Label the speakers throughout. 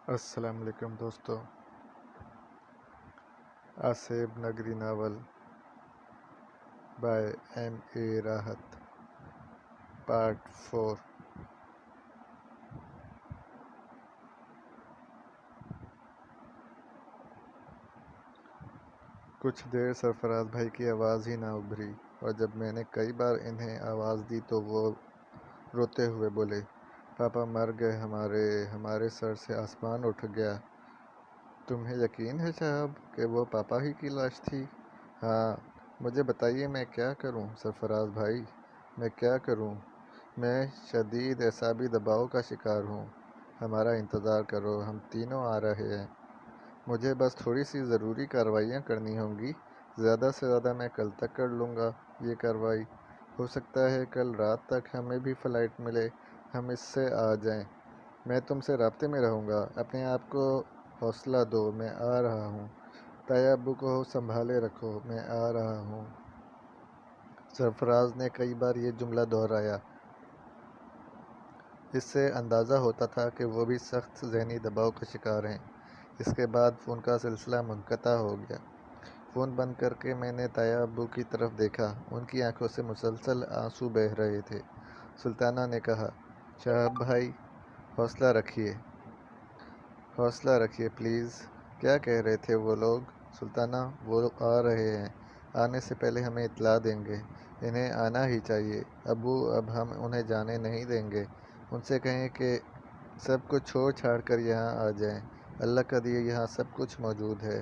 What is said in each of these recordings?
Speaker 1: السلام علیکم دوستو، آصف نگری novel by M a Rahat part 4۔ کچھ دیر سرفراز بھائی کی آواز ہی نہ ابھری، اور جب میں نے کئی بار انہیں آواز دی تو وہ روتے ہوئے بولے، پاپا مر گئے، ہمارے سر سے آسمان اٹھ گیا۔ تمہیں یقین ہے صاحب کہ وہ پاپا ہی کی لاش تھی؟ ہاں، مجھے بتائیے میں کیا کروں سرفراز بھائی، میں کیا کروں؟ میں شدید اعصابی دباؤ کا شکار ہوں۔ ہمارا انتظار کرو، ہم تینوں آ رہے ہیں۔ مجھے بس تھوڑی سی ضروری کارروائیاں کرنی ہوں گی، زیادہ سے زیادہ میں کل تک کر لوں گا یہ کارروائی۔ ہو سکتا ہے کل رات تک ہمیں بھی فلائٹ ملے، ہم اس سے آ جائیں۔ میں تم سے رابطے میں رہوں گا، اپنے آپ کو حوصلہ دو، میں آ رہا ہوں۔ تایا ابو کو سنبھالے رکھو، میں آ رہا ہوں۔ سرفراز نے کئی بار یہ جملہ دہرایا۔ اس سے اندازہ ہوتا تھا کہ وہ بھی سخت ذہنی دباؤ کا شکار ہیں۔ اس کے بعد فون کا سلسلہ منقطع ہو گیا۔ فون بند کر کے میں نے تایا ابو کی طرف دیکھا، ان کی آنکھوں سے مسلسل آنسو بہہ رہے تھے۔ سلطانہ نے کہا، شہاب بھائی حوصلہ رکھیے، حوصلہ رکھیے پلیز۔ کیا کہہ رہے تھے وہ لوگ؟ سلطانہ، وہ آ رہے ہیں، آنے سے پہلے ہمیں اطلاع دیں گے، انہیں آنا ہی چاہیے۔ ابو اب ہم انہیں جانے نہیں دیں گے، ان سے کہیں کہ سب کچھ چھوڑ چھاڑ کر یہاں آ جائیں۔ اللہ کا دیا یہاں سب کچھ موجود ہے،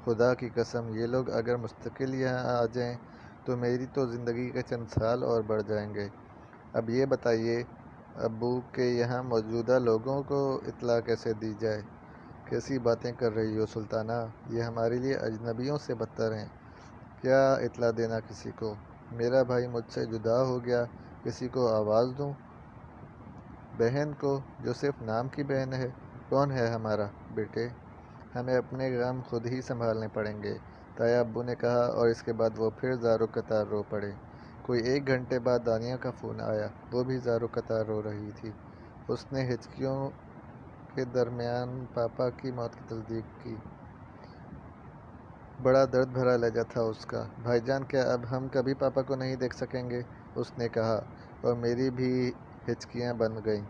Speaker 1: خدا کی قسم یہ لوگ اگر مستقل یہاں آ جائیں تو میری تو زندگی کے چند سال اور بڑھ جائیں گے۔ اب یہ بتائیے ابو کہ یہاں موجودہ لوگوں کو اطلاع کیسے دی جائے؟ کیسی باتیں کر رہی ہو سلطانہ، یہ ہمارے لیے اجنبیوں سے بدتر ہیں۔ کیا اطلاع دینا کسی کو؟ میرا بھائی مجھ سے جدا ہو گیا، کسی کو آواز دوں؟ بہن کو، جو صرف نام کی بہن ہے؟ کون ہے ہمارا بیٹے؟ ہمیں اپنے غم خود ہی سنبھالنے پڑیں گے، تایا ابو نے کہا، اور اس کے بعد وہ پھر زارو قطار رو پڑے۔ کوئی 1 گھنٹے بعد دانیہ کا فون آیا، وہ بھی زارو قطار رو رہی تھی۔ اس نے ہچکیوں کے درمیان پاپا کی موت کی تصدیق کی۔ بڑا درد بھرا لہجہ تھا اس کا۔ بھائی جان کیا اب ہم کبھی پاپا کو نہیں دیکھ سکیں گے؟ اس نے کہا، اور میری بھی ہچکیاں بن گئیں،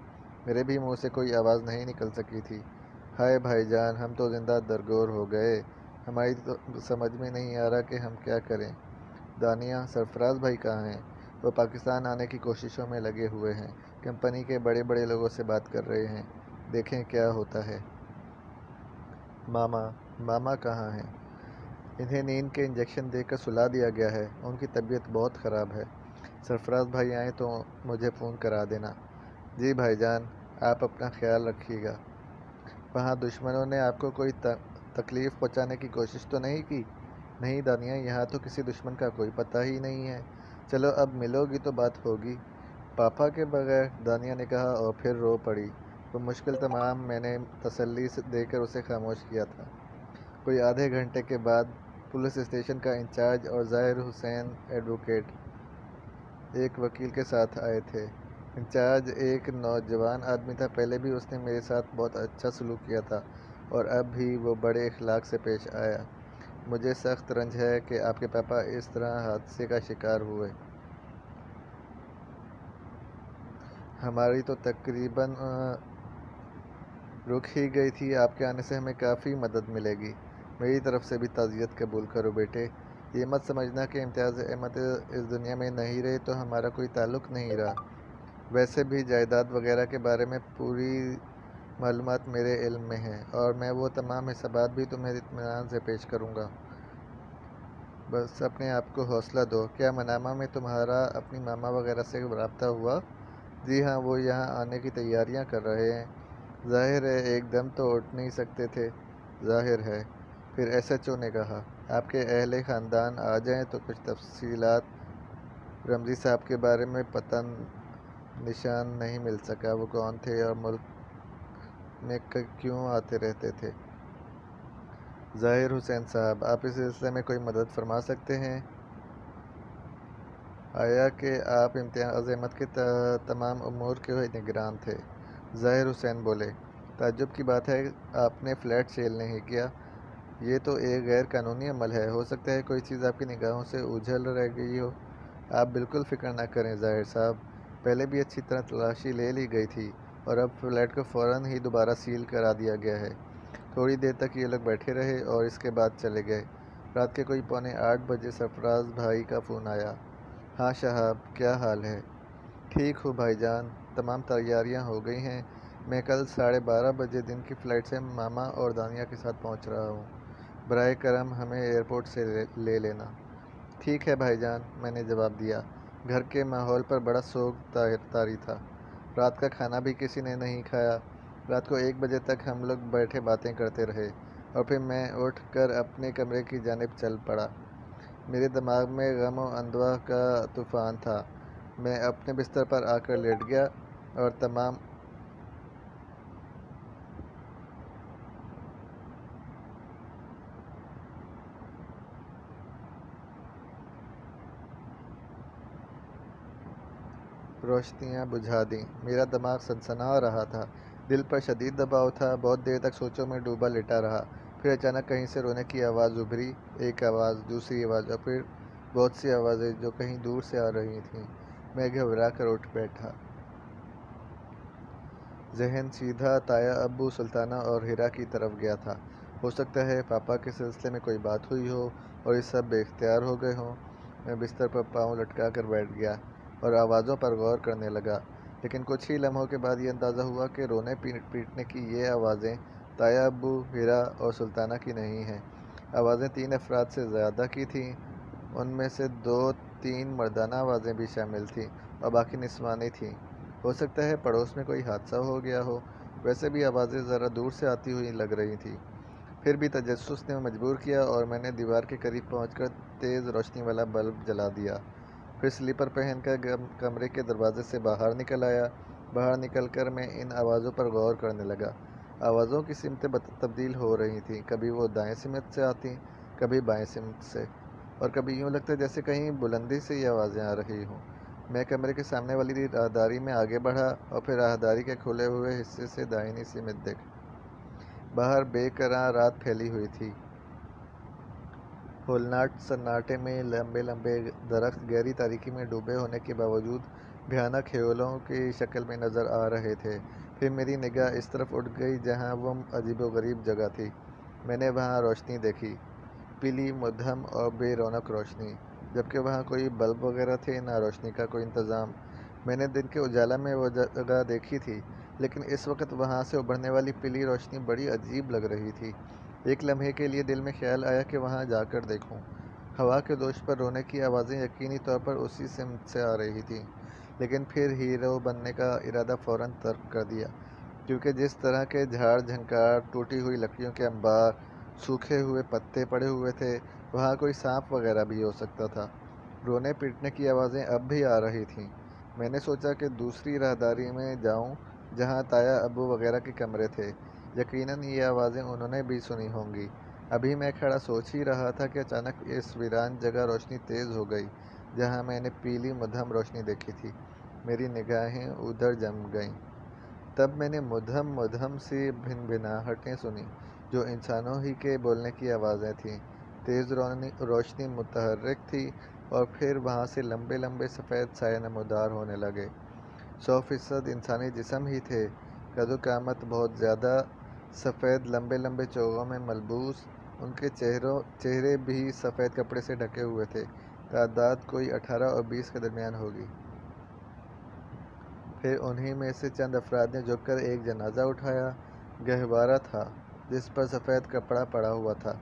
Speaker 1: میرے بھی منہ سے کوئی آواز نہیں نکل سکی تھی۔ ہائے بھائی جان، ہم تو زندہ درگور ہو گئے، ہماری تو سمجھ میں نہیں آ رہا کہ ہم کیا کریں۔ دانیہ، سرفراز بھائی کہاں ہیں؟ وہ پاکستان آنے کی کوششوں میں لگے ہوئے ہیں، کمپنی کے بڑے بڑے لوگوں سے بات کر رہے ہیں، دیکھیں کیا ہوتا ہے۔ ماما کہاں ہیں؟ انہیں نیند کے انجیکشن دے کر سلا دیا گیا ہے، ان کی طبیعت بہت خراب ہے۔ سرفراز بھائی آئیں تو مجھے فون کرا دینا۔ جی بھائی جان، آپ اپنا خیال رکھیے گا۔ وہاں دشمنوں نے آپ کو کوئی تکلیف پہنچانے کی کوشش تو نہیں کی؟ نہیں دانیہ، یہاں تو کسی دشمن کا کوئی پتہ ہی نہیں ہے۔ چلو اب ملو گی تو بات ہوگی۔ پاپا کے بغیر، دانیہ نے کہا اور پھر رو پڑی۔ وہ مشکل تمام میں نے تسلی دے کر اسے خاموش کیا تھا۔ کوئی آدھے گھنٹے کے بعد پولیس اسٹیشن کا انچارج اور ظاہر حسین ایڈوکیٹ ایک وکیل کے ساتھ آئے تھے۔ انچارج ایک نوجوان آدمی تھا، پہلے بھی اس نے میرے ساتھ بہت اچھا سلوک کیا تھا اور اب بھی وہ بڑے اخلاق سے پیش آیا۔ مجھے سخت رنج ہے کہ آپ کے پاپا اس طرح حادثے کا شکار ہوئے۔ ہماری تو تقریباً رک ہی گئی تھی، آپ کے آنے سے ہمیں کافی مدد ملے گی۔ میری طرف سے بھی تعزیت قبول کرو بیٹے۔ یہ مت سمجھنا کہ امتیاز احمد اس دنیا میں نہیں رہے تو ہمارا کوئی تعلق نہیں رہا۔ ویسے بھی جائیداد وغیرہ کے بارے میں پوری معلومات میرے علم میں ہیں، اور میں وہ تمام حسابات بھی تمہیں اطمینان سے پیش کروں گا۔ بس اپنے آپ کو حوصلہ دو۔ کیا منامہ میں تمہارا اپنی ماما وغیرہ سے رابطہ ہوا؟ جی ہاں، وہ یہاں آنے کی تیاریاں کر رہے ہیں۔ ظاہر ہے ایک دم تو اٹھ نہیں سکتے تھے۔ ظاہر ہے۔ پھر ایس ایچ او نے کہا، آپ کے اہل خاندان آ جائیں تو کچھ تفصیلات۔ رمزی صاحب کے بارے میں پتہ نشان نہیں مل سکا، وہ کون تھے اور ملک میں کیوں آتے رہتے تھے؟ ظاہر حسین صاحب، آپ اس سلسلے میں کوئی مدد فرما سکتے ہیں؟ آیا کہ آپ امتیاز احمد کے تمام امور کے نگران تھے؟ ظاہر حسین بولے، تعجب کی بات ہے آپ نے فلیٹ سیل نہیں کیا۔ یہ تو ایک غیر قانونی عمل ہے۔ ہو سکتا ہے کوئی چیز آپ کی نگاہوں سے اوجھل رہ گئی ہو۔ آپ بالکل فکر نہ کریں ظاہر صاحب، پہلے بھی اچھی طرح تلاشی لے لی گئی تھی اور اب فلیٹ کو فوراً ہی دوبارہ سیل کرا دیا گیا ہے۔ تھوڑی دیر تک یہ لوگ بیٹھے رہے اور اس کے بعد چلے گئے۔ رات کے کوئی 7:45 سرفراز بھائی کا فون آیا۔ ہاں شہاب، کیا حال ہے؟ ٹھیک ہوں بھائی جان، تمام تیاریاں ہو گئی ہیں۔ میں کل 12:30 دن کی فلائٹ سے ماما اور دانیہ کے ساتھ پہنچ رہا ہوں۔ براہ کرم ہمیں ایئرپورٹ سے لے لینا۔ ٹھیک ہے بھائی جان، میں نے جواب دیا۔ گھر کے ماحول پر بڑا سوگ طاری تھا۔ رات کا کھانا بھی کسی نے نہیں کھایا۔ رات کو 1 بجے تک ہم لوگ بیٹھے باتیں کرتے رہے اور پھر میں اٹھ کر اپنے کمرے کی جانب چل پڑا۔ میرے دماغ میں غم و اندوہ کا طوفان تھا۔ میں اپنے بستر پر آ کر لیٹ گیا اور تمام روشنیاں بجھا دیں۔ میرا دماغ سنسنا رہا تھا، دل پر شدید دباؤ تھا۔ بہت دیر تک سوچوں میں ڈوبا لیٹا رہا، پھر اچانک کہیں سے رونے کی آواز ابھری۔ ایک آواز، دوسری آواز اور پھر بہت سی آوازیں جو کہیں دور سے آ رہی تھیں۔ میں گھبرا کر اٹھ بیٹھا۔ ذہن سیدھا تایا ابو، سلطانہ اور ہیرا کی طرف گیا تھا۔ ہو سکتا ہے پاپا کے سلسلے میں کوئی بات ہوئی ہو اور یہ سب بے اختیار ہو گئے ہوں۔ میں بستر پر پاؤں لٹکا کر بیٹھ گیا اور آوازوں پر غور کرنے لگا، لیکن کچھ ہی لمحوں کے بعد یہ اندازہ ہوا کہ رونے پیٹنے کی یہ آوازیں تایا ابو، ہیرا اور سلطانہ کی نہیں ہیں۔ آوازیں 3 افراد سے زیادہ کی تھیں۔ ان میں سے 2-3 مردانہ آوازیں بھی شامل تھیں اور باقی نسوانی تھیں۔ ہو سکتا ہے پڑوس میں کوئی حادثہ ہو گیا ہو۔ ویسے بھی آوازیں ذرا دور سے آتی ہوئی لگ رہی تھیں۔ پھر بھی تجسس نے مجبور کیا اور میں نے دیوار کے قریب پہنچ کر تیز روشنی والا بلب جلا دیا۔ پھر سلیپر پہن کر کمرے کے دروازے سے باہر نکل آیا۔ باہر نکل کر میں ان آوازوں پر غور کرنے لگا۔ آوازوں کی سمتیں تبدیل ہو رہی تھیں، کبھی وہ دائیں سمت سے آتیں، کبھی بائیں سمت سے، اور کبھی یوں لگتا جیسے کہیں بلندی سے یہ آوازیں آ رہی ہوں۔ میں کمرے کے سامنے والی راہداری میں آگے بڑھا اور پھر راہداری کے کھلے ہوئے حصے سے داہنی سمت دیکھا۔ باہر بے کرراں رات پھیلی ہوئی تھی۔ ہولناک سناٹے میں لمبے لمبے درخت گہری تاریکی میں ڈوبے ہونے کے باوجود بھیانک ہیولوں کی شکل میں نظر آ رہے تھے۔ پھر میری نگاہ اس طرف اٹھ گئی جہاں وہ عجیب و غریب جگہ تھی۔ میں نے وہاں روشنی دیکھی، پیلی، مدھم اور بے رونق روشنی، جبکہ وہاں کوئی بلب وغیرہ تھے، نہ روشنی کا کوئی انتظام۔ میں نے دن کے اجالا میں وہ جگہ دیکھی تھی، لیکن اس وقت وہاں سے ابھرنے والی پیلی روشنی بڑی عجیب لگ رہی تھی۔ ایک لمحے کے لیے دل میں خیال آیا کہ وہاں جا کر دیکھوں۔ ہوا کے دوش پر رونے کی آوازیں یقینی طور پر اسی سمت سے آ رہی تھیں، لیکن پھر ہیرو بننے کا ارادہ فوراً ترک کر دیا، کیونکہ جس طرح کے جھاڑ جھنکار، ٹوٹی ہوئی لکڑیوں کے انبار، سوکھے ہوئے پتے پڑے ہوئے تھے، وہاں کوئی سانپ وغیرہ بھی ہو سکتا تھا۔ رونے پیٹنے کی آوازیں اب بھی آ رہی تھیں۔ میں نے سوچا کہ دوسری راہداری میں جاؤں جہاں تایا ابو وغیرہ کے کمرے تھے۔ یقیناً یہ آوازیں انہوں نے بھی سنی ہوں گی۔ ابھی میں کھڑا سوچ ہی رہا تھا کہ اچانک اس ویران جگہ روشنی تیز ہو گئی جہاں میں نے پیلی مدھم روشنی دیکھی تھی۔ میری نگاہیں ادھر جم گئیں۔ تب میں نے مدھم مدھم سی بھنبھناہٹیں سنیں، جو انسانوں ہی کے بولنے کی آوازیں تھیں۔ تیز روشنی متحرک تھی اور پھر وہاں سے لمبے لمبے سفید سائے نمودار ہونے لگے۔ 100% انسانی جسم ہی تھے، قد و قامت بہت زیادہ، سفید لمبے لمبے چوغوں میں ملبوس۔ ان کے چہرے بھی سفید کپڑے سے ڈھکے ہوئے تھے۔ تعداد کوئی 18 اور 20 کے درمیان ہوگی۔ پھر انہی میں سے چند افراد نے جھک کر ایک جنازہ اٹھایا۔ گہوارہ تھا جس پر سفید کپڑا پڑا ہوا تھا۔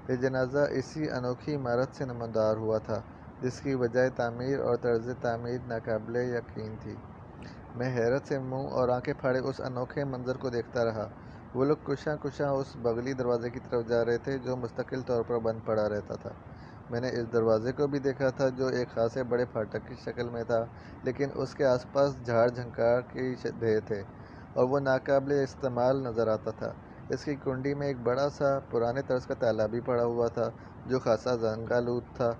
Speaker 1: یہ جنازہ اسی انوکھی عمارت سے نمودار ہوا تھا جس کی وجہ تعمیر اور طرز تعمیر ناقابل یقین تھی۔ میں حیرت سے منہ اور آنکھیں پھاڑے اس انوکھے منظر کو دیکھتا رہا۔ وہ لوگ کشاں کشاں اس بغلی دروازے کی طرف جا رہے تھے جو مستقل طور پر بند پڑا رہتا تھا۔ میں نے اس دروازے کو بھی دیکھا تھا جو ایک خاصے بڑے پھاٹک کی شکل میں تھا، لیکن اس کے آس پاس جھاڑ جھنکار کی ڈھیر تھے اور وہ ناقابل استعمال نظر آتا تھا۔ اس کی کنڈی میں ایک بڑا سا پرانے طرز کا تالا بھی پڑا ہوا تھا جو خاصا زنگ آلود تھا۔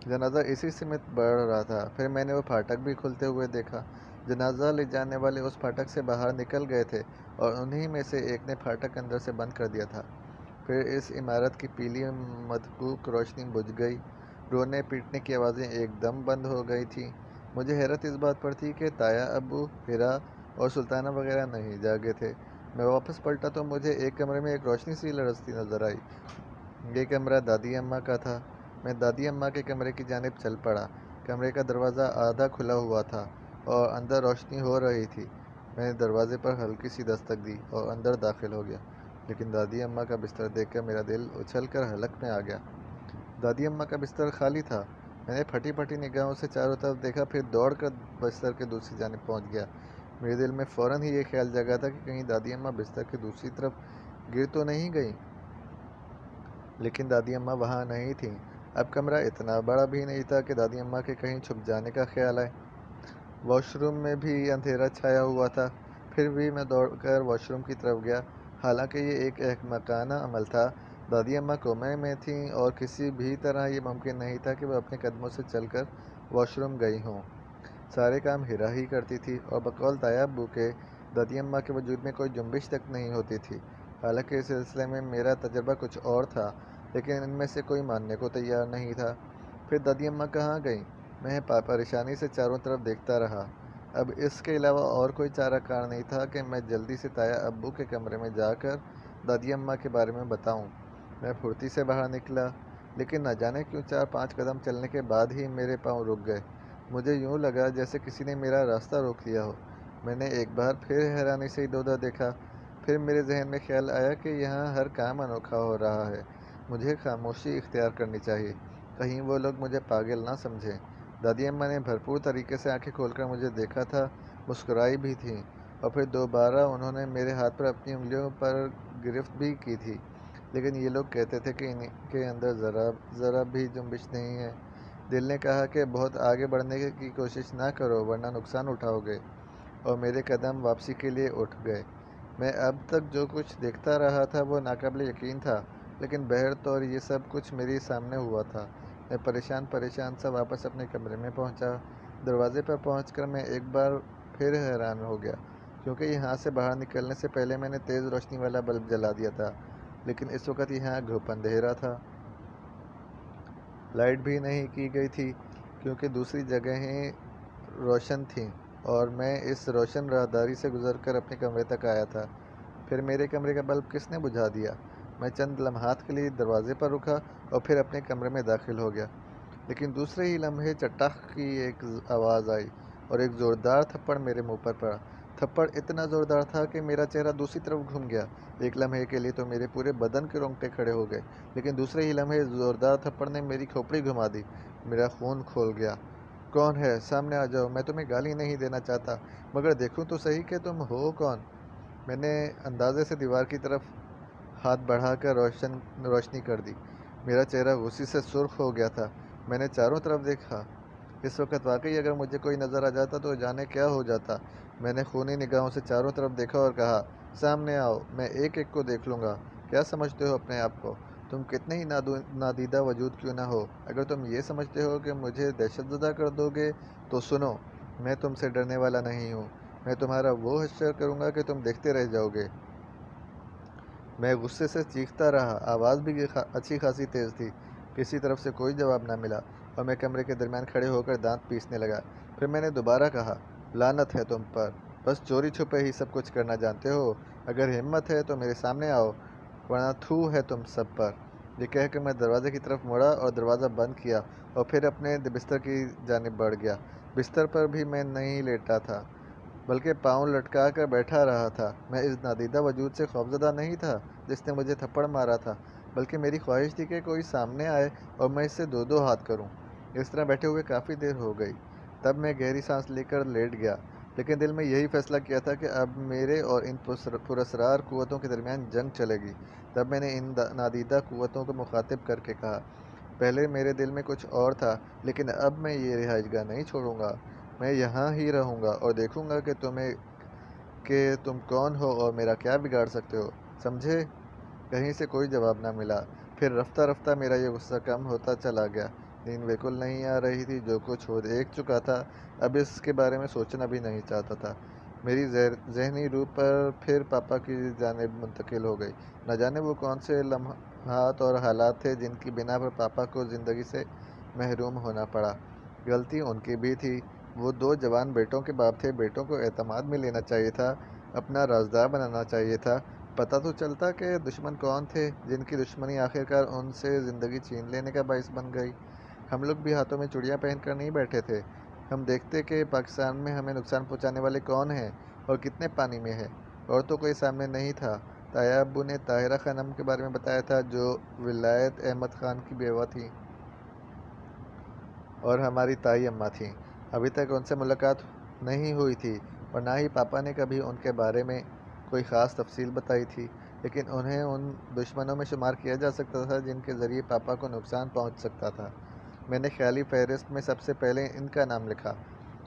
Speaker 1: جنازہ اسی سمت بڑھ رہا تھا۔ پھر میں نے وہ پھاٹک بھی کھلتے ہوئے دیکھا۔ جنازہ لے جانے والے اس پھاٹک سے باہر نکل گئے تھے اور انہی میں سے ایک نے پھاٹک اندر سے بند کر دیا تھا۔ پھر اس عمارت کی پیلی مدھکوک روشنی بجھ گئی، رونے پیٹنے کی آوازیں ایک دم بند ہو گئی تھیں۔ مجھے حیرت اس بات پر تھی کہ تایا ابو، ہیرا اور سلطانہ وغیرہ نہیں جاگے تھے۔ میں واپس پلٹا تو مجھے ایک کمرے میں ایک روشنی سی لرزتی نظر آئی۔ یہ کمرہ دادی اماں کا تھا۔ میں دادی اماں کے کمرے کی جانب چل پڑا۔ کمرے کا دروازہ آدھا کھلا ہوا تھا اور اندر روشنی ہو رہی تھی۔ میں نے دروازے پر ہلکی سی دستک دی اور اندر داخل ہو گیا، لیکن دادی اماں کا بستر دیکھ کر میرا دل اچھل کر حلق میں آ گیا۔ دادی اماں کا بستر خالی تھا۔ میں نے پھٹی پھٹی نگاہوں سے چاروں طرف دیکھا، پھر دوڑ کر بستر کے دوسری جانب پہنچ گیا۔ میرے دل میں فوراً ہی یہ خیال جگا تھا کہ کہیں دادی اماں بستر کی دوسری طرف گر تو نہیں گئیں، لیکن دادی اماں وہاں نہیں تھیں۔ اب کمرہ اتنا بڑا بھی نہیں تھا کہ دادی اماں کے کہیں چھپ جانے کا خیال آئے۔ واش روم میں بھی اندھیرا چھایا ہوا تھا۔ پھر بھی میں دوڑ کر واش روم کی طرف گیا، حالانکہ یہ ایک احمقانہ عمل تھا۔ دادی اماں کومے میں تھیں اور کسی بھی طرح یہ ممکن نہیں تھا کہ وہ اپنے قدموں سے چل کر واش روم گئی ہوں۔ سارے کام ہیرا ہی کرتی تھی اور بقول تایا ابو کے دادی اماں کے وجود میں کوئی جنبش تک نہیں ہوتی تھی۔ حالانکہ اس سلسلے میں میرا تجربہ کچھ اور تھا، لیکن ان میں سے کوئی ماننے کو تیار نہیں تھا۔ پھر دادی اماں کہاں گئیں؟ میں پریشانی سے چاروں طرف دیکھتا رہا۔ اب اس کے علاوہ اور کوئی چارہ کار نہیں تھا کہ میں جلدی سے تایا ابو کے کمرے میں جا کر دادی اماں کے بارے میں بتاؤں۔ میں پھرتی سے باہر نکلا، لیکن نہ جانے کیوں 4-5 قدم چلنے کے بعد ہی میرے پاؤں رک گئے۔ مجھے یوں لگا جیسے کسی نے میرا راستہ روک لیا ہو۔ میں نے ایک بار پھر حیرانی سے ادھر ادھر دیکھا۔ پھر میرے ذہن میں خیال آیا کہ یہاں ہر کام انوکھا ہو رہا ہے۔ مجھے خاموشی اختیار کرنی چاہیے، کہیں وہ لوگ مجھے پاگل نہ سمجھیں۔ دادی اماں نے بھرپور طریقے سے آنکھیں کھول کر مجھے دیکھا تھا، مسکرائی بھی تھیں، اور پھر دوبارہ انہوں نے میرے ہاتھ پر اپنی انگلیوں پر گرفت بھی کی تھی۔ لیکن یہ لوگ کہتے تھے کہ ان کے اندر ذرا بھی جنبش نہیں ہے۔ دل نے کہا کہ بہت آگے بڑھنے کی کوشش نہ کرو ورنہ نقصان اٹھاؤ گے، اور میرے قدم واپسی کے لیے اٹھ گئے۔ میں اب تک جو کچھ دیکھتا رہا تھا وہ ناقابل یقین تھا، لیکن بہر طور یہ سب کچھ میرے سامنے ہوا تھا۔ میں پریشان سا واپس اپنے کمرے میں پہنچا۔ دروازے پر پہنچ کر میں ایک بار پھر حیران ہو گیا، کیونکہ یہاں سے باہر نکلنے سے پہلے میں نے تیز روشنی والا بلب جلا دیا تھا، لیکن اس وقت یہاں گھوپ اندھیرا تھا۔ لائٹ بھی نہیں کی گئی تھی، کیونکہ دوسری جگہیں روشن تھیں، اور میں اس روشن راہداری سے گزر کر اپنے کمرے تک آیا تھا۔ پھر میرے کمرے کا بلب کس نے بجھا دیا؟ میں چند لمحات کے لیے دروازے پر رکا اور پھر اپنے کمرے میں داخل ہو گیا، لیکن دوسرے ہی لمحے چٹاخ کی ایک آواز آئی اور ایک زوردار تھپڑ میرے منہ پر پڑا۔ تھپڑ اتنا زوردار تھا کہ میرا چہرہ دوسری طرف گھوم گیا۔ ایک لمحے کے لیے تو میرے پورے بدن کے رونگٹے کھڑے ہو گئے، لیکن دوسرے ہی لمحے زوردار تھپڑ نے میری کھوپڑی گھما دی۔ میرا خون کھول گیا۔ کون ہے؟ سامنے آ جاؤ، میں تمہیں گالی نہیں دینا چاہتا، مگر دیکھوں تو صحیح کہ تم ہو کون۔ میں نے اندازے سے دیوار کی طرف ہاتھ بڑھا کر روشنی کر دی۔ میرا چہرہ غصے سے سرخ ہو گیا تھا۔ میں نے چاروں طرف دیکھا۔ اس وقت واقعی اگر مجھے کوئی نظر آ جاتا تو جانے کیا ہو جاتا۔ میں نے خونی نگاہوں سے چاروں طرف دیکھا اور کہا، سامنے آؤ، میں ایک ایک کو دیکھ لوں گا۔ کیا سمجھتے ہو اپنے آپ کو؟ تم کتنے ہی نادیدہ وجود کیوں نہ ہو، اگر تم یہ سمجھتے ہو کہ مجھے دہشت زدہ کر دو گے تو سنو، میں تم سے ڈرنے والا نہیں ہوں۔ میں تمہارا وہ حشر کروں گا کہ تم دیکھتے رہ جاؤ گے۔ میں غصے سے چیختا رہا، آواز بھی اچھی خاصی تیز تھی۔ کسی طرف سے کوئی جواب نہ ملا اور میں کمرے کے درمیان کھڑے ہو کر دانت پیسنے لگا۔ پھر میں نے دوبارہ کہا، لعنت ہے تم پر، بس چوری چھپے ہی سب کچھ کرنا جانتے ہو۔ اگر ہمت ہے تو میرے سامنے آؤ، ورنہ تھو ہے تم سب پر۔ یہ کہہ کر میں دروازے کی طرف مڑا اور دروازہ بند کیا اور پھر اپنے بستر کی جانب بڑھ گیا۔ بستر پر بھی میں نہیں لیٹا تھا، بلکہ پاؤں لٹکا کر بیٹھا رہا تھا۔ میں اس نادیدہ وجود سے خوفزدہ نہیں تھا جس نے مجھے تھپڑ مارا تھا، بلکہ میری خواہش تھی کہ کوئی سامنے آئے اور میں اس سے دو دو ہاتھ کروں۔ اس طرح بیٹھے ہوئے کافی دیر ہو گئی۔ تب میں گہری سانس لے کر لیٹ گیا، لیکن دل میں یہی فیصلہ کیا تھا کہ اب میرے اور ان پراسرار قوتوں کے درمیان جنگ چلے گی۔ تب میں نے ان نادیدہ قوتوں کو مخاطب کر کے کہا، پہلے میرے دل میں کچھ اور تھا، لیکن اب میں یہ رہائش گاہ نہیں چھوڑوں گا۔ میں یہاں ہی رہوں گا اور دیکھوں گا کہ تم کون ہو اور میرا کیا بگاڑ سکتے ہو، سمجھے؟ کہیں سے کوئی جواب نہ ملا۔ پھر رفتہ رفتہ میرا یہ غصہ کم ہوتا چلا گیا۔ نیند بالکل نہیں آ رہی تھی۔ جو کچھ ہو دیکھ چکا تھا اب اس کے بارے میں سوچنا بھی نہیں چاہتا تھا۔ میری ذہنی روح پر پھر پاپا کی جانب منتقل ہو گئی۔ نہ جانے وہ کون سے لمحات اور حالات تھے جن کی بنا پر پاپا کو زندگی سے محروم ہونا پڑا۔ غلطی ان کی بھی تھی۔ وہ دو جوان بیٹوں کے باپ تھے۔ بیٹوں کو اعتماد میں لینا چاہیے تھا، اپنا رازدار بنانا چاہیے تھا۔ پتہ تو چلتا کہ دشمن کون تھے، جن کی دشمنی آخرکار ان سے زندگی چھین لینے کا باعث بن گئی۔ ہم لوگ بھی ہاتھوں میں چوڑیاں پہن کر نہیں بیٹھے تھے۔ ہم دیکھتے کہ پاکستان میں ہمیں نقصان پہنچانے والے کون ہیں اور کتنے پانی میں ہیں، اور تو کوئی سامنے نہیں تھا۔ تایا ابو نے طاہرہ خانم کے بارے میں بتایا تھا، جو ولایت احمد خان کی بیوہ تھیں اور ہماری تائی اماں تھیں۔ ابھی تک ان سے ملاقات نہیں ہوئی تھی اور نہ ہی پاپا نے کبھی ان کے بارے میں کوئی خاص تفصیل بتائی تھی، لیکن انہیں ان دشمنوں میں شمار کیا جا سکتا تھا جن کے ذریعے پاپا کو نقصان پہنچ سکتا تھا۔ میں نے خیالی فہرست میں سب سے پہلے ان کا نام لکھا۔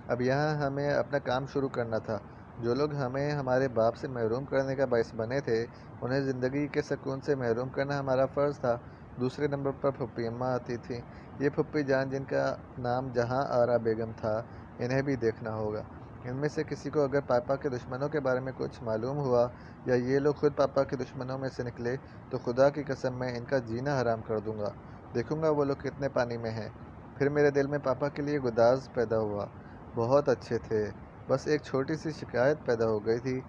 Speaker 1: اب یہاں ہمیں اپنا کام شروع کرنا تھا۔ جو لوگ ہمیں ہمارے باپ سے محروم کرنے کا باعث بنے تھے، انہیں زندگی کے سکون سے محروم کرنا ہمارا فرض تھا۔ دوسرے نمبر پر پھوپھی اماں آتی تھیں۔ یہ پھوپھی جان جن کا نام جہاں آرا بیگم تھا، انہیں بھی دیکھنا ہوگا۔ ان میں سے کسی کو اگر پاپا کے دشمنوں کے بارے میں کچھ معلوم ہوا یا یہ لوگ خود پاپا کے دشمنوں میں سے نکلے تو خدا کی قسم میں ان کا جینا حرام کر دوں گا۔ دیکھوں گا وہ لوگ کتنے پانی میں ہیں۔ پھر میرے دل میں پاپا کے لیے گداز پیدا ہوا۔ بہت اچھے تھے، بس ایک چھوٹی سی شکایت پیدا ہو گئی تھی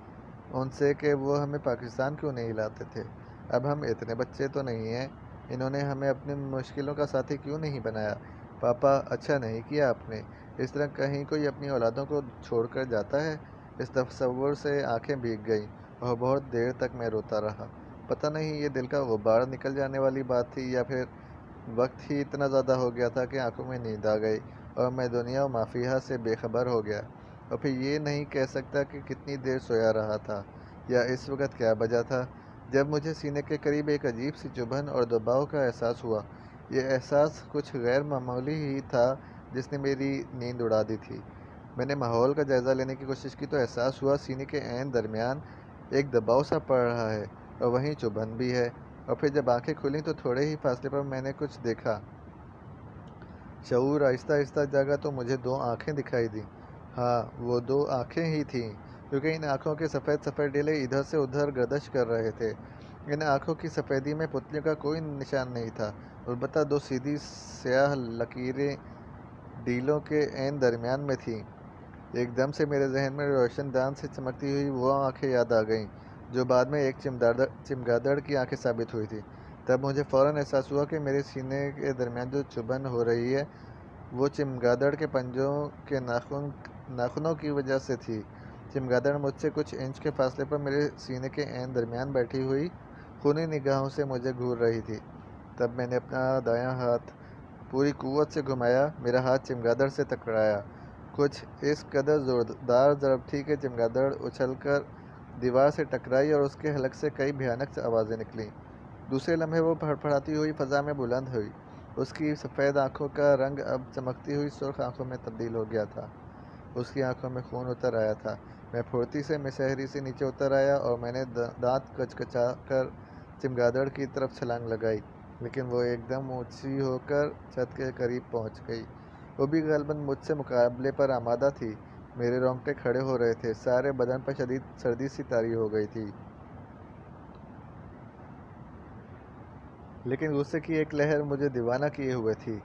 Speaker 1: ان سے کہ وہ ہمیں پاکستان کیوں نہیں لاتے تھے۔ اب ہم اتنے بچے تو نہیں ہیں، انہوں نے ہمیں اپنی مشکلوں کا ساتھی کیوں نہیں بنایا؟ پاپا، اچھا نہیں کیا آپ نے۔ اس طرح کہیں کوئی اپنی اولادوں کو چھوڑ کر جاتا ہے؟ اس تصور سے آنکھیں بھیگ گئیں اور بہت دیر تک میں روتا رہا۔ پتہ نہیں یہ دل کا غبار نکل جانے والی بات تھی یا پھر وقت ہی اتنا زیادہ ہو گیا تھا کہ آنکھوں میں نیند آ گئی اور میں دنیا و ما فیہا سے بے خبر ہو گیا۔ اور پھر یہ نہیں کہہ سکتا کہ کتنی دیر سویا رہا تھا یا اس وقت کیا بجا تھا جب مجھے سینے کے قریب ایک عجیب سی چبھن اور دباؤ کا احساس ہوا۔ یہ احساس کچھ غیر معمولی ہی تھا جس نے میری نیند اڑا دی تھی۔ میں نے ماحول کا جائزہ لینے کی کوشش کی تو احساس ہوا سینے کے عین درمیان ایک دباؤ سا پڑ رہا ہے اور وہیں چبھن بھی ہے۔ اور پھر جب آنکھیں کھلیں تو تھوڑے ہی فاصلے پر میں نے کچھ دیکھا۔ شعور آہستہ آہستہ جاگا تو مجھے دو آنکھیں دکھائی دیں۔ ہاں، وہ دو آنکھیں ہی تھیں، کیونکہ ان آنکھوں کے سفید سفید ڈیلے ادھر سے ادھر گردش کر رہے تھے۔ ان آنکھوں کی سفیدی میں پتلیوں کا کوئی نشان نہیں تھا، البتہ دو سیدھی سیاہ لکیریں ڈیلوں کے عین درمیان میں تھیں۔ ایک دم سے میرے ذہن میں روشن دان سے چمکتی ہوئی وہ آنکھیں یاد آ گئیں جو بعد میں ایک چمگادڑ کی آنکھیں ثابت ہوئی تھیں۔ تب مجھے فوراً احساس ہوا کہ میرے سینے کے درمیان جو چبھن ہو رہی ہے وہ چمگادڑ کے پنجوں کے ناخنوں کی وجہ سے تھی۔ چمگادڑ مجھ سے کچھ انچ کے فاصلے پر میرے سینے کے عین درمیان بیٹھی ہوئی خونی نگاہوں سے مجھے گھور رہی تھی۔ تب میں نے اپنا دایاں ہاتھ پوری قوت سے گھمایا، میرا ہاتھ چمگادڑ سے ٹکرایا۔ کچھ اس قدر زوردار ضرب تھی کہ چمگادڑ اچھل کر دیوار سے ٹکرائی اور اس کے حلق سے کئی بھیانک آوازیں نکلیں۔ دوسرے لمحے وہ پھڑپھڑاتی ہوئی فضا میں بلند ہوئی۔ اس کی سفید آنکھوں کا رنگ اب چمکتی ہوئی سرخ آنکھوں میں تبدیل ہو گیا تھا۔ اس کی آنکھوں میں خون اتر آیا تھا۔ میں پھرتی سے مصہری سے نیچے اتر آیا اور میں نے دانت کچکچا کر چمگادڑ کی طرف چھلانگ لگائی، لیکن وہ ایک دم اونچی ہو کر چھت کے قریب پہنچ گئی۔ وہ بھی غالباً مجھ سے مقابلے پر آمادہ تھی۔ میرے رونگٹے کھڑے ہو رہے تھے، سارے بدن پر شدید سردی سی طاری ہو گئی تھی۔ لیکن غصے کی ایک لہر مجھے دیوانہ کیے ہوئے تھی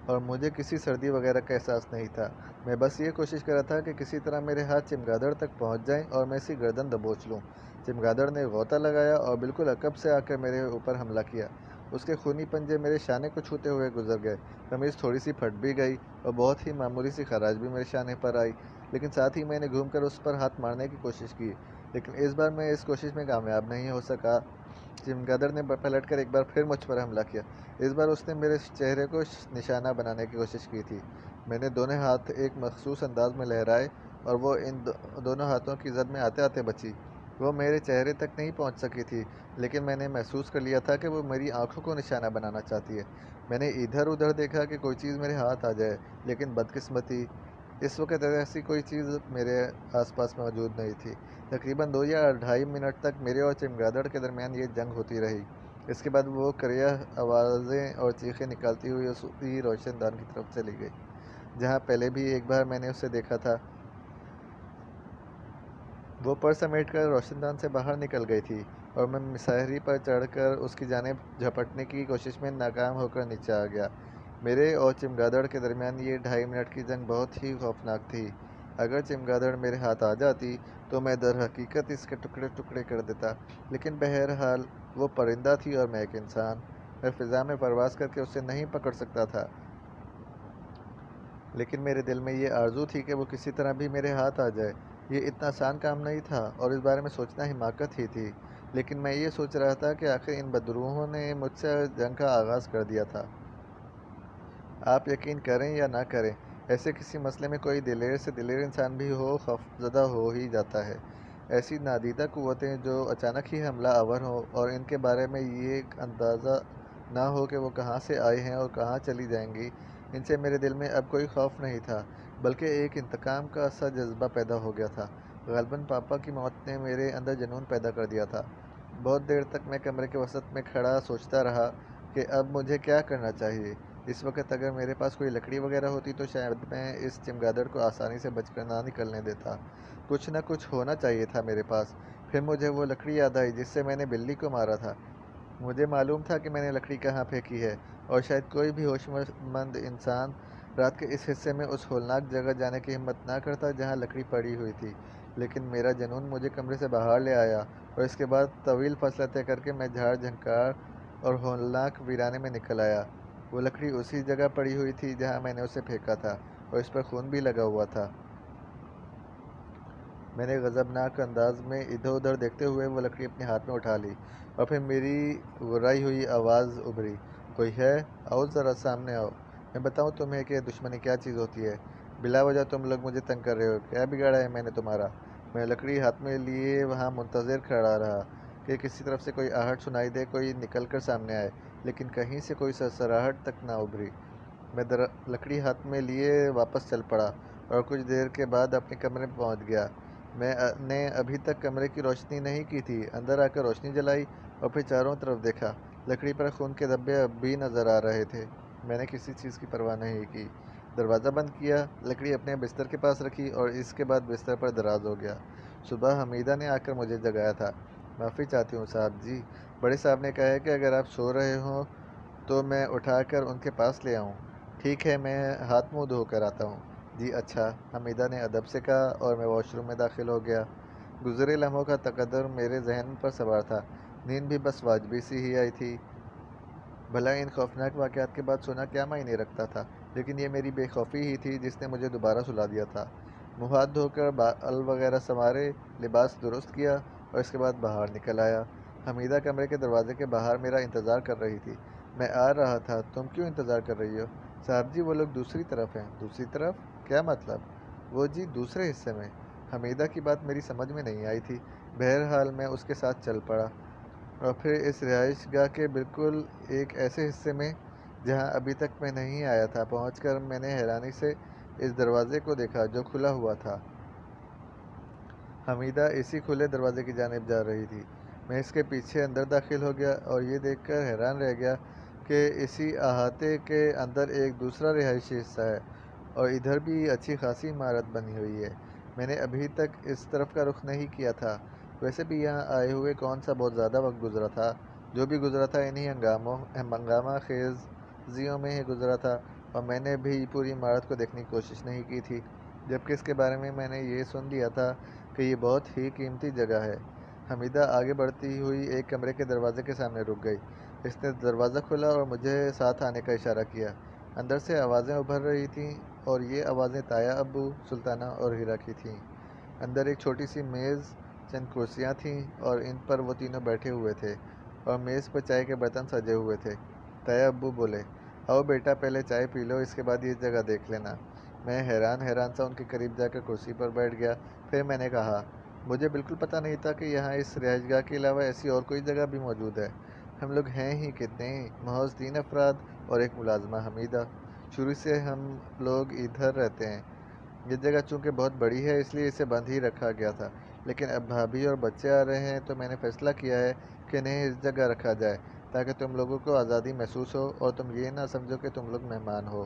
Speaker 1: اور مجھے کسی سردی وغیرہ کا احساس نہیں تھا۔ میں بس یہ کوشش کر رہا تھا کہ کسی طرح میرے ہاتھ چمگادڑ تک پہنچ جائیں اور میں اس کی گردن دبوچ لوں۔ چمگادڑ نے غوطہ لگایا اور بالکل عقب سے آ کر میرے اوپر حملہ کیا۔ اس کے خونی پنجے میرے شانے کو چھوتے ہوئے گزر گئے۔ قمیض تھوڑی سی پھٹ بھی گئی اور بہت ہی معمولی سی خراش بھی میرے شانے پر آئی، لیکن ساتھ ہی میں نے گھوم کر اس پر ہاتھ مارنے کی کوشش کی، لیکن اس بار میں اس کوشش میں کامیاب نہیں ہو سکا۔ چمگادڑ نے پلٹ کر ایک بار پھر مجھ پر حملہ کیا۔ اس بار اس نے میرے چہرے کو نشانہ بنانے کی کوشش کی تھی۔ میں نے دونوں ہاتھ ایک مخصوص انداز میں لہرائے اور وہ ان دونوں ہاتھوں کی زد میں آتے آتے بچی۔ وہ میرے چہرے تک نہیں پہنچ سکی تھی، لیکن میں نے محسوس کر لیا تھا کہ وہ میری آنکھوں کو نشانہ بنانا چاہتی ہے۔ میں نے ادھر ادھر دیکھا کہ کوئی چیز میرے ہاتھ آ جائے، لیکن بدقسمتی اس وقت ایسی کوئی چیز میرے آس پاس موجود نہیں تھی۔ تقریباً 2 یا 2.5 منٹ تک میرے اور چمگادڑ کے درمیان یہ جنگ ہوتی رہی۔ اس کے بعد وہ کریا آوازیں اور چیخیں نکالتی ہوئی اسی روشن دان کی طرف چلی گئی جہاں پہلے بھی ایک بار میں نے اسے دیکھا تھا۔ وہ پر سمیٹ کر روشن دان سے باہر نکل گئی تھی اور میں مسہری پر چڑھ کر اس کی جانب جھپٹنے کی کوشش میں ناکام ہو کر نیچے آ گیا۔ میرے اور چمگادڑ کے درمیان یہ 2.5 منٹ کی جنگ بہت ہی خوفناک تھی۔ اگر چمگادڑ میرے ہاتھ آ جاتی تو میں در حقیقت اس کے ٹکڑے ٹکڑے کر دیتا، لیکن بہرحال وہ پرندہ تھی اور میں ایک انسان۔ میں فضا میں پرواز کر کے اسے نہیں پکڑ سکتا تھا، لیکن میرے دل میں یہ آرزو تھی کہ وہ کسی طرح بھی میرے ہاتھ آ جائے۔ یہ اتنا آسان کام نہیں تھا اور اس بارے میں سوچنا حماقت ہی تھی، لیکن میں یہ سوچ رہا تھا کہ آخر ان بدروحوں نے مجھ سے جنگ کا آغاز کر دیا تھا۔ آپ یقین کریں یا نہ کریں، ایسے کسی مسئلے میں کوئی دلیر سے دلیر انسان بھی ہو خوفزدہ ہو ہی جاتا ہے۔ ایسی نادیدہ قوتیں جو اچانک ہی حملہ آور ہوں اور ان کے بارے میں یہ اندازہ نہ ہو کہ وہ کہاں سے آئی ہیں اور کہاں چلی جائیں گی، ان سے میرے دل میں اب کوئی خوف نہیں تھا، بلکہ ایک انتقام کا سا جذبہ پیدا ہو گیا تھا۔ غالباً پاپا کی موت نے میرے اندر جنون پیدا کر دیا تھا۔ بہت دیر تک میں کمرے کے وسط میں کھڑا سوچتا رہا کہ اب مجھے کیا کرنا چاہیے۔ اس وقت اگر میرے پاس کوئی لکڑی وغیرہ ہوتی تو شاید میں اس چمگادڑ کو آسانی سے بچ کر نہ نکلنے دیتا۔ کچھ نہ کچھ ہونا چاہیے تھا میرے پاس۔ پھر مجھے وہ لکڑی یاد آئی جس سے میں نے بلی کو مارا تھا۔ مجھے معلوم تھا کہ میں نے لکڑی کہاں پھینکی ہے، اور شاید کوئی بھی ہوش مند انسان رات کے اس حصے میں اس ہولناک جگہ جانے کی ہمت نہ کرتا جہاں لکڑی پڑی ہوئی تھی، لیکن میرا جنون مجھے کمرے سے باہر لے آیا، اور اس کے بعد طویل فاصلہ طے کر کے میں جھاڑ جھنکار اور ہولناک ویرانے میں نکل آیا۔ وہ لکڑی اسی جگہ پڑی ہوئی تھی جہاں میں نے اسے پھینکا تھا، اور اس پر خون بھی لگا ہوا تھا۔ میں نے غضبناک انداز میں ادھر ادھر دیکھتے ہوئے وہ لکڑی اپنے ہاتھ میں اٹھا لی، اور پھر میری گھرائی ہوئی آواز ابھری، کوئی ہے؟ آؤ ذرا سامنے آؤ، میں بتاؤں تمہیں کہ دشمنی کیا چیز ہوتی ہے۔ بلا وجہ تم لوگ مجھے تنگ کر رہے ہو، کیا بگاڑا ہے میں نے تمہارا؟ میں لکڑی ہاتھ میں لیے وہاں منتظر کھڑا رہا کہ کسی طرف سے کوئی آہٹ سنائی دے، کوئی نکل کر سامنے آئے، لیکن کہیں سے کوئی سرسراہٹ تک نہ ابھری۔ میں لکڑی ہاتھ میں لیے واپس چل پڑا اور کچھ دیر کے بعد اپنے کمرے میں پہنچ گیا۔ میں نے ابھی تک کمرے کی روشنی نہیں کی تھی۔ اندر آ کر روشنی جلائی اور پھر چاروں طرف دیکھا۔ لکڑی پر خون کے دھبے اب بھی نظر آ رہے تھے۔ میں نے کسی چیز کی پرواہ نہیں کی، دروازہ بند کیا، لکڑی اپنے بستر کے پاس رکھی اور اس کے بعد بستر پر دراز ہو گیا۔ صبح حمیدہ نے آ کر مجھے جگایا تھا۔ معافی چاہتی ہوں صاحب جی، بڑے صاحب نے کہا ہے کہ اگر آپ سو رہے ہوں تو میں اٹھا کر ان کے پاس لے آؤں۔ ٹھیک ہے، میں ہاتھ منہ دھو کر آتا ہوں۔ جی اچھا، حمیدہ نے ادب سے کہا اور میں واش روم میں داخل ہو گیا۔ گزرے لمحوں کا تقدر میرے ذہن پر سوار تھا۔ نیند بھی بس واجبی سی ہی آئی تھی۔ بھلا ان خوفناک واقعات کے بعد سونا کیا معنی رکھتا تھا، لیکن یہ میری بے خوفی ہی تھی جس نے مجھے دوبارہ سلا دیا تھا۔ منہ ہاتھ دھو کر بال وغیرہ سنوارے، لباس درست کیا اور اس کے بعد باہر نکل آیا۔ حمیدہ کمرے کے دروازے کے باہر میرا انتظار کر رہی تھی۔ میں آ رہا تھا، تم کیوں انتظار کر رہی ہو؟ صاحب جی وہ لوگ دوسری طرف ہیں۔ دوسری طرف؟ کیا مطلب؟ وہ جی دوسرے حصے میں۔ حمیدہ کی بات میری سمجھ میں نہیں آئی تھی۔ بہرحال میں اس کے ساتھ چل پڑا، اور پھر اس رہائش گاہ کے بالکل ایک ایسے حصے میں جہاں ابھی تک میں نہیں آیا تھا پہنچ کر میں نے حیرانی سے اس دروازے کو دیکھا جو کھلا ہوا تھا۔ حمیدہ اسی کھلے دروازے کی جانب جا رہی تھی۔ میں اس کے پیچھے اندر داخل ہو گیا اور یہ دیکھ کر حیران رہ گیا کہ اسی احاطے کے اندر ایک دوسرا رہائشی حصہ ہے، اور ادھر بھی اچھی خاصی عمارت بنی ہوئی ہے۔ میں نے ابھی تک اس طرف کا رخ نہیں کیا تھا۔ ویسے بھی یہاں آئے ہوئے کون سا بہت زیادہ وقت گزرا تھا، جو بھی گزرا تھا انہی ہنگامہ خیزیوں میں ہی گزرا تھا، اور میں نے بھی پوری عمارت کو دیکھنے کی کوشش نہیں کی تھی، جبکہ اس کے بارے میں نے یہ سن لیا تھا کہ یہ بہت ہی قیمتی جگہ ہے۔ حمیدہ آگے بڑھتی ہوئی ایک کمرے کے دروازے کے سامنے رک گئی۔ اس نے دروازہ کھولا اور مجھے ساتھ آنے کا اشارہ کیا۔ اندر سے آوازیں ابھر رہی تھیں، اور یہ آوازیں تایا ابو، سلطانہ اور ہیرا کی تھیں۔ اندر ایک چھوٹی سی میز، چند کرسیاں تھیں اور ان پر وہ تینوں بیٹھے ہوئے تھے، اور میز پر چائے کے برتن سجے ہوئے تھے۔ تایا ابو بولے، آؤ بیٹا پہلے چائے پی لو، اس کے بعد یہ جگہ دیکھ لینا۔ میں حیران سا ان کے قریب جا کر کرسی پر بیٹھ گیا۔ پھر میں نے کہا، مجھے بالکل پتہ نہیں تھا کہ یہاں اس رہائش گاہ کے علاوہ ایسی اور کوئی جگہ بھی موجود ہے۔ ہم لوگ ہیں ہی کتنے، محض 3 افراد اور ایک ملازمہ حمیدہ۔ شروع سے ہم لوگ ادھر رہتے ہیں۔ یہ جگہ چونکہ بہت بڑی ہے اس لیے اسے بند ہی رکھا گیا تھا، لیکن اب بھابھی اور بچے آ رہے ہیں تو میں نے فیصلہ کیا ہے کہ انہیں اس جگہ رکھا جائے۔ تاکہ تم لوگوں کو آزادی محسوس ہو اور تم یہ نہ سمجھو کہ تم لوگ مہمان ہو۔